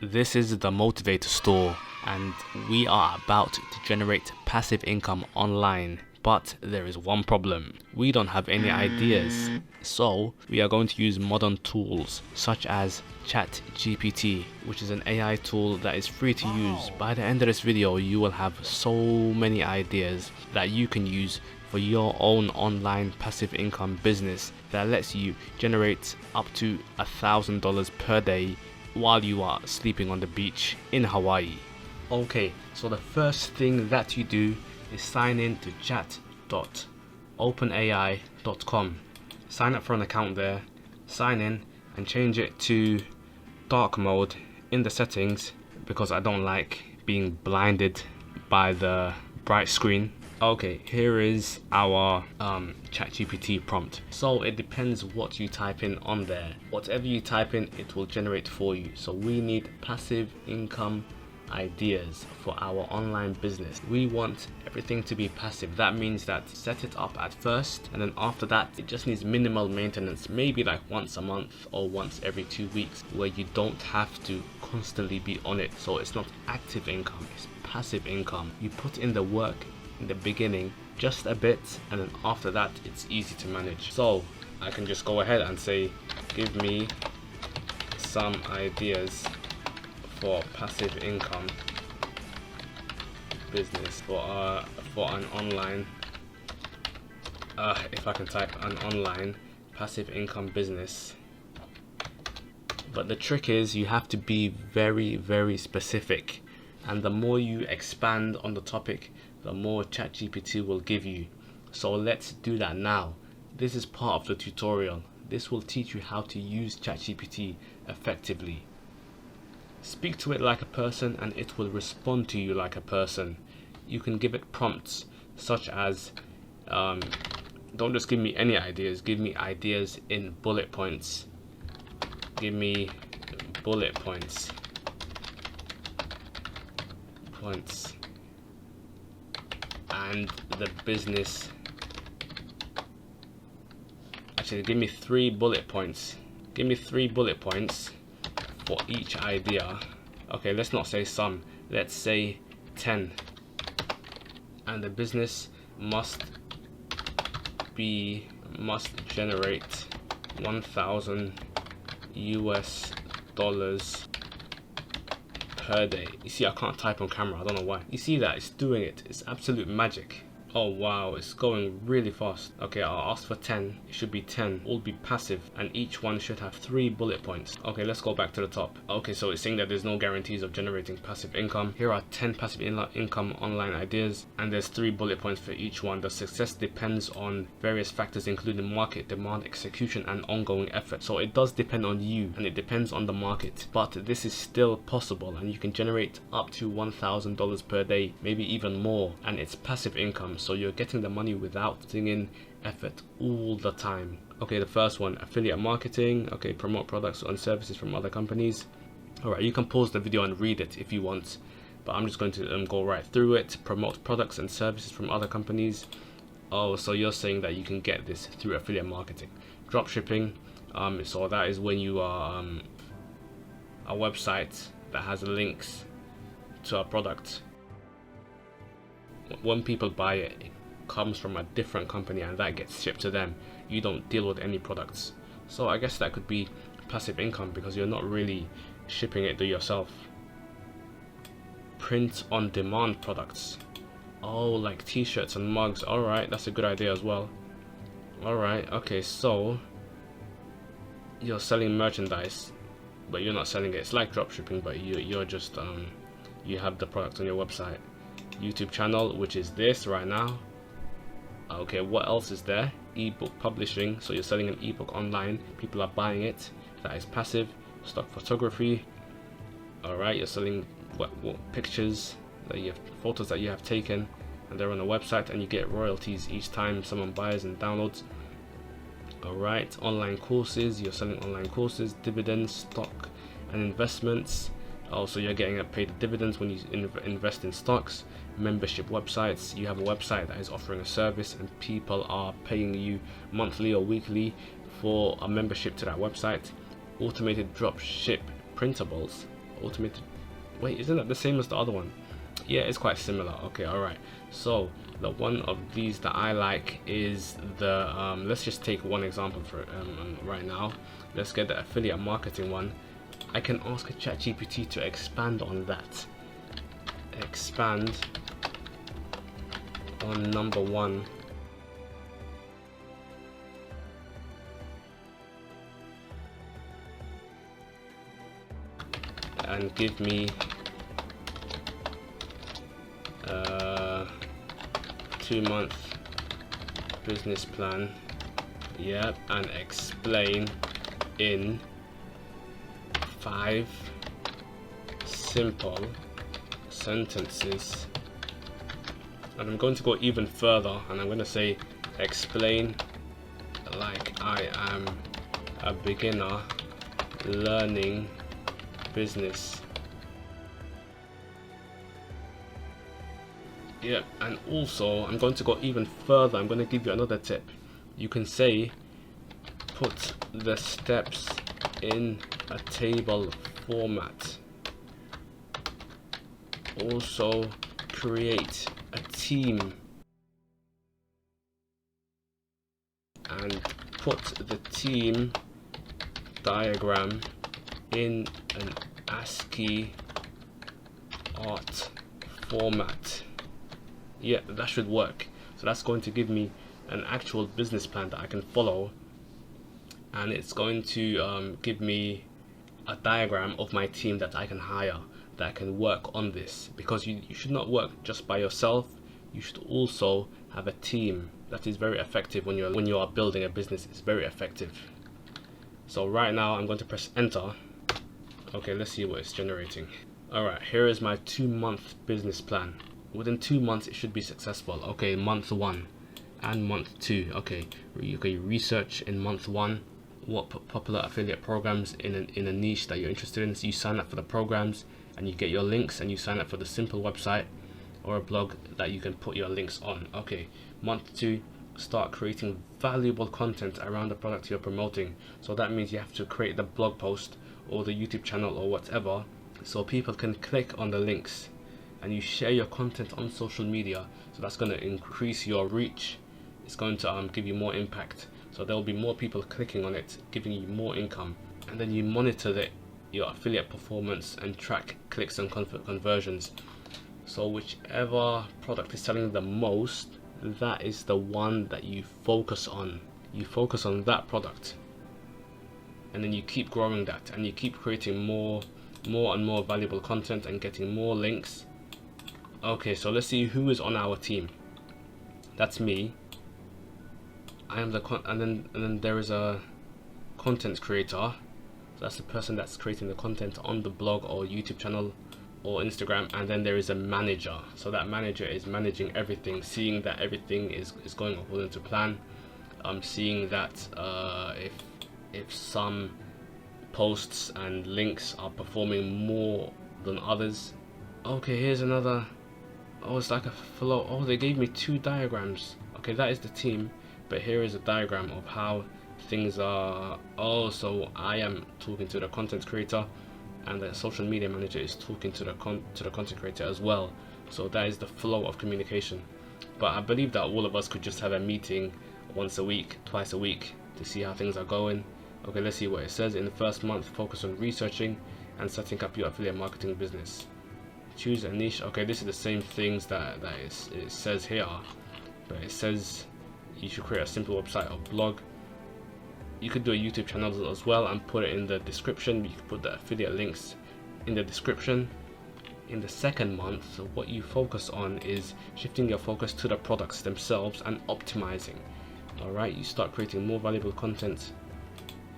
This is the Motivator Store, and we are about to generate passive income online. But there is one problem. We don't have any ideas. So we are going to use modern tools such as ChatGPT, which is an AI tool that is free to use. By the end of this video, you will have so many ideas that you can use for your own online passive income business that lets you generate up to $1,000 per day while you are sleeping on the beach in Hawaii. Okay, so the first thing that you do is sign in to chat.openai.com. Sign up for an account there, sign in and change it to dark mode in the settings because I don't like being blinded by the bright screen. Okay, here is our ChatGPT prompt. So it depends what you type in on there. Whatever you type in, it will generate for you. So we need passive income ideas for our online business. We want everything to be passive. That means that set it up at first, and then after that it just needs minimal maintenance, maybe like once a month or once every 2 weeks, where you don't have to constantly be on it. So it's not active income, it's passive income. You put in the work in the beginning, just a bit, and then after that it's easy to manage. So I can just go ahead and say, give me some ideas for passive income business for an online if I can type an online passive income business. But the trick is you have to be very specific, and the more you expand on the topic, the more ChatGPT will give you. So let's do that now. This is part of the tutorial. This will teach you how to use ChatGPT effectively. Speak to it like a person and it will respond to you like a person. You can give it prompts such as don't just give me any ideas, give me ideas in bullet points. Give me bullet points. And the business. Actually, give me 3 bullet points. Give me 3 bullet points for each idea. Okay, let's not say some, let's say 10. And the business must generate $1,000 per day. You see, I can't type on camera, I don't know why. You see that? It's doing it. It's absolute magic. Oh wow, it's going really fast. Okay, I'll ask for 10. It should be 10. All be passive, and each one should have 3 bullet points. Okay, let's go back to the top. Okay, so it's saying that there's no guarantees of generating passive income. Here are 10 passive income online ideas, and there's 3 bullet points for each one. The success depends on various factors, including market, demand, execution, and ongoing effort. So it does depend on you, and it depends on the market. But this is still possible, and you can generate up to $1,000 per day, maybe even more, and it's passive income. So you're getting the money without putting in effort all the time. Okay, the first one, affiliate marketing. Okay, promote products and services from other companies. Alright, you can pause the video and read it if you want, but I'm just going to go right through it. Promote products and services from other companies. Oh, so you're saying that you can get this through affiliate marketing. Drop shipping. So that is when you are a website that has links to a product. When people buy it, it comes from a different company and that gets shipped to them. You don't deal with any products. So I guess that could be passive income because you're not really shipping it to yourself. Print on demand products. Oh, like t-shirts and mugs. Alright, that's a good idea as well. Alright, okay, so you're selling merchandise, but you're not selling it. It's like dropshipping, but you're just you have the product on your website. YouTube channel, which is this right now. Okay, what else is there? Ebook publishing, so you're selling an ebook online, people are buying it. That is passive. Stock photography. Alright, you're selling what pictures that you have, photos that you have taken, and they're on a website, and you get royalties each time someone buys and downloads. Alright, online courses, you're selling online courses. Dividends, stock and investments. Also, you're getting paid dividends when you invest in stocks. Membership websites, you have a website that is offering a service and people are paying you monthly or weekly for a membership to that website. Automated drop ship printables. automated. Wait, isn't that the same as the other one? Yeah, it's quite similar. Okay, all right. So the one of these that I like is the let's just take one example for right now. Let's get the affiliate marketing one. I can ask a ChatGPT to expand on that. Expand on number 1. And give me 2-month business plan. Yep, and explain in 5 simple sentences. And I'm going to go even further, and I'm going to say explain like I am a beginner learning business. Yeah, and also I'm going to go even further. I'm going to give you another tip. You can say put the steps in a table format. Also create a team and put the team diagram in an ASCII art format. Yeah, that should work. So that's going to give me an actual business plan that I can follow, and it's going to give me a diagram of my team that I can hire, that can work on this, because you should not work just by yourself. You should also have a team. That is very effective when you are building a business. It's very effective. So right now I'm going to press enter. Okay, let's see what it's generating. Alright, here is my 2-month business plan. Within 2 months it should be successful. Okay, month 1 and month 2. Okay, you can research in month 1 what popular affiliate programs in a niche that you're interested in. So you sign up for the programs and you get your links, and you sign up for the simple website or a blog that you can put your links on. Okay, month 2, start creating valuable content around the product you're promoting. So that means you have to create the blog post or the YouTube channel or whatever, so people can click on the links, and you share your content on social media. So that's going to increase your reach. It's going to give you more impact. So there will be more people clicking on it, giving you more income. And then you monitor your affiliate performance and track clicks and conversions. So whichever product is selling the most, that is the one that you focus on. You focus on that product, and then you keep growing that, and you keep creating more and more valuable content and getting more links. Okay, so let's see who is on our team. That's me. I am the and then there is a content creator. So that's the person that's creating the content on the blog or YouTube channel or Instagram. And then there is a manager. So that manager is managing everything, seeing that everything is going according to plan. Seeing that if some posts and links are performing more than others. Okay, here's another. Oh, it's like a flow. Oh, they gave me 2 diagrams. Okay, that is the team, but here is a diagram of how things are. Oh, so I am talking to the content creator, and the social media manager is talking to the content creator as well. So that is the flow of communication. But I believe that all of us could just have a meeting once a week, twice a week, to see how things are going. Okay, let's see what it says. In the first month, focus on researching and setting up your affiliate marketing business. Choose a niche. Okay, this is the same things that it says here, but it says you should create a simple website or blog. You could do a YouTube channel as well and put it in the description. You could put the affiliate links in the description. In the second month, so what you focus on is shifting your focus to the products themselves and optimizing. Alright, you start creating more valuable content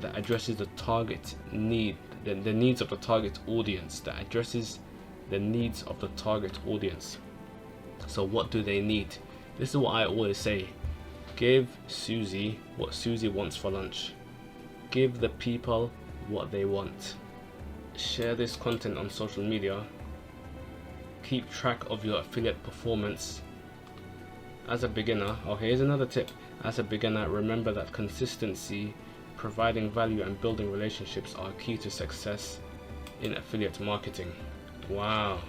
that addresses the target need, the needs of the target audience, that addresses the needs of the target audience. So what do they need? This is what I always say. Give Susie what Susie wants for lunch. Give the people what they want. Share this content on social media. Keep track of your affiliate performance. As a beginner, here's another tip. As a beginner, remember that consistency, providing value, and building relationships are key to success in affiliate marketing. Wow.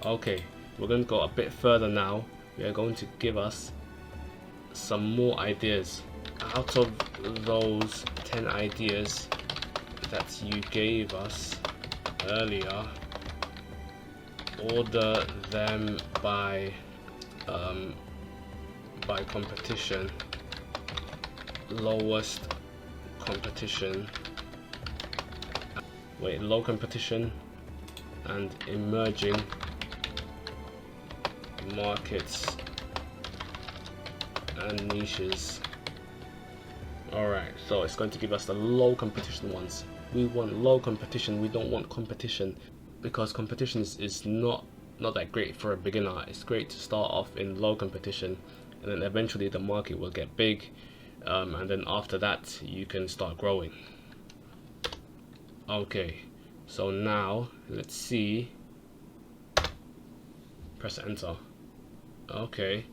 Okay, we're going to go a bit further now. We are going to give us some more ideas. Out of those 10 ideas that you gave us earlier, order them by competition. Lowest competition, low competition and emerging markets and niches. Alright, so it's going to give us the low competition ones. We want low competition, we don't want competition, because competition is not that great for a beginner. It's great to start off in low competition, and then eventually the market will get big, and then after that you can start growing. Okay, so now let's see. Press enter. Okay,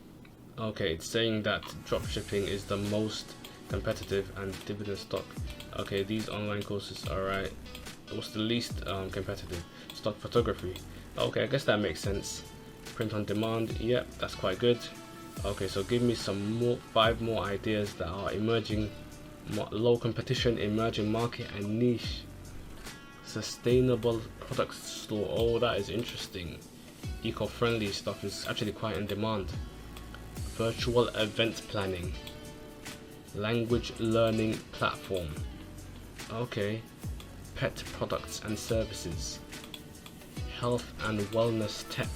it's saying that dropshipping is the most competitive and dividend stock. Okay, these online courses, alright. What's the least competitive? Stock photography. Okay, I guess that makes sense. Print on demand, yep, that's quite good. Okay, so give me some more, 5 more ideas that are emerging, low competition, emerging market and niche. Sustainable product store. Oh, that is interesting. Eco-friendly stuff is actually quite in demand. Virtual event planning. Language learning platform. Okay. Pet products and services. Health and wellness tech.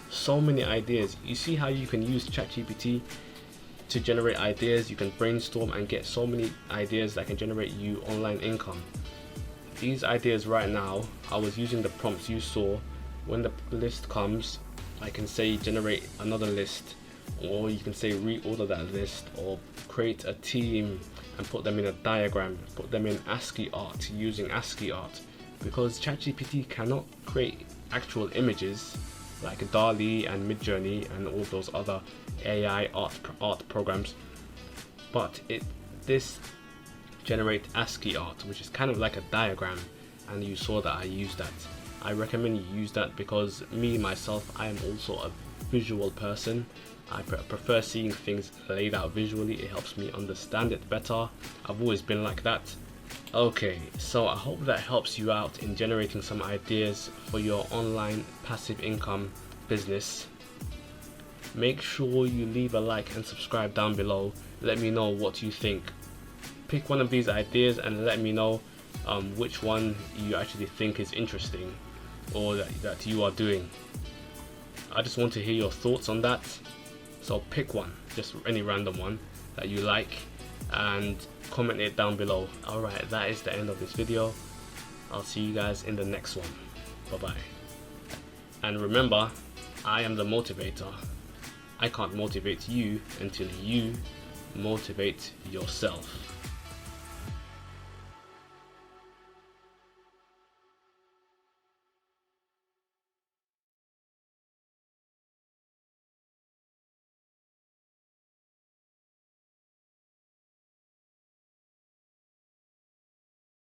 So many ideas. You see how you can use ChatGPT to generate ideas. You can brainstorm and get so many ideas that can generate you online income. These ideas right now, I was using the prompts you saw. When the list comes, I can say generate another list, or you can say reorder that list, or create a team and put them in a diagram, put them in ASCII art using ASCII art, because ChatGPT cannot create actual images like DALL-E and Midjourney and all those other AI art programs, but this generate ASCII art, which is kind of like a diagram, and you saw that I used that. I recommend you use that because myself, I am also a visual person. I prefer seeing things laid out visually. It helps me understand it better. I've always been like that. Okay, so I hope that helps you out in generating some ideas for your online passive income business. Make sure you leave a like and subscribe down below. Let me know what you think. Pick one of these ideas and let me know which one you actually think is interesting, or that you are doing. I just want to hear your thoughts on that. So pick one, just any random one that you like, and comment it down below. Alright, that is the end of this video. I'll see you guys in the next one. Bye bye. And remember, I am the motivator. I can't motivate you until you motivate yourself.